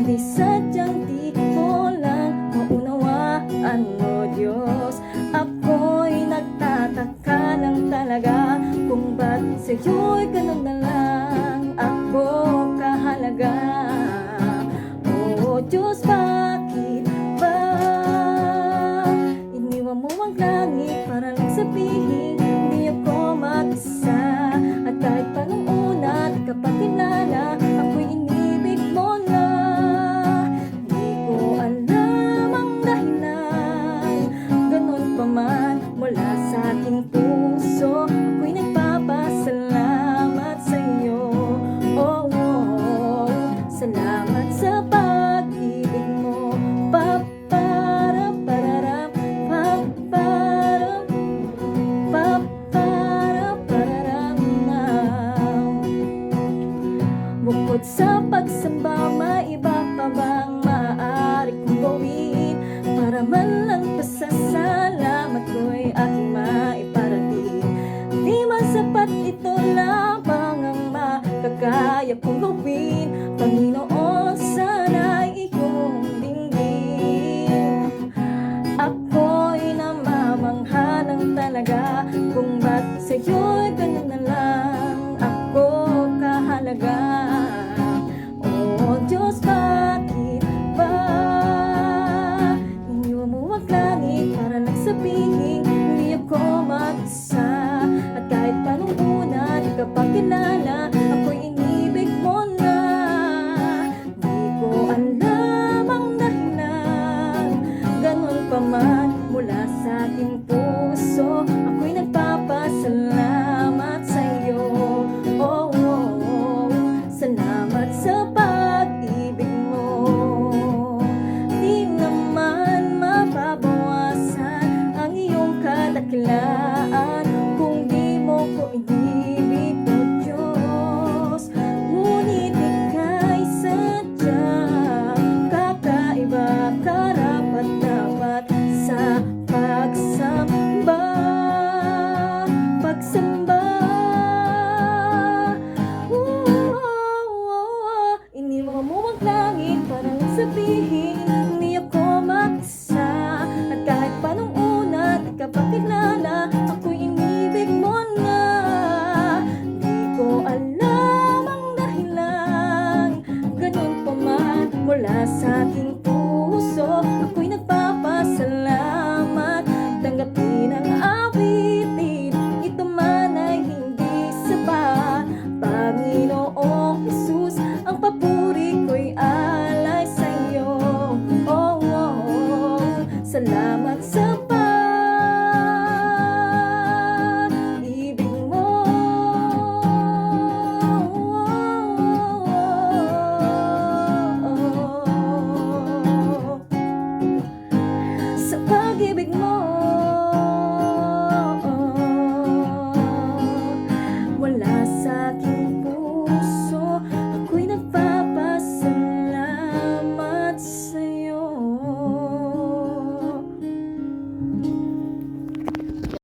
Di sadyang di ko lang maunawaan, o Diyos. Ako'y nagtataka lang talaga kung ba't sa'yo'y ganun na lang ako kahalaga. O Diyos, bakit ba iniwan mo ang langit para lang sabihin hindi ako mag-isa? At kahit pa nung una di ka pa kilala, ako'y inibig mo na. Di ko alam ang dahilan, ganun pa man mula sa aking puso, ako'y nagpapasalamat sa iyo. Oh, oh, salamat sa pag-ibig mo. Pa-para-pararam, pa-para, pa-para-pararam. Bukod sa pagsamba, may iba pa bang maaari kong gawin para man lang pasasalamat ko'y aking maiparating? Di man sapat, ito lamang ang makakaya kong gawin. Panginoon, sana'y iyong dinggin. Ako'y namamangha ng talaga kung ba't sa'yo'y ganun na lang ako kahalaga. O Diyos, bakit ba iniwan mo ang langit para lang sabihin hindi ako mag-isa? At kahit pa nung una di ka pa kilala, ako'y inibig mo na. Di ko alam ang dahilan, ganun pa man mula sa aking puso, ako'y nagpapasalamat sa iyo. Oh, oh, oh, salamat sa pag-ibig mo. Di naman mababawasan ang iyong kadakilaan kung di mo ko inibig, o Diyos. Ngunit ika'y sadyang kakaiba, karapat-dapat sa pagsamba. Pagsamba, iniwan mo ang langit para lang sabihin hindi ako mag-isa. At kahit pa nung una di ka pa kilala, ako'y inibig mo na. Di ko alam ang dahilan, ganun pa man mula sa aking puso, ako'y nagpapasalamat. Tanggapin ang awitin, ito man ay hindi sapat. Panginoong Jesus, ang papuri ko'y alay sa iyo. Oh, oh, oh, salamat sa pag-ibig mo. Sa pag-ibig mo, mula sa aking puso.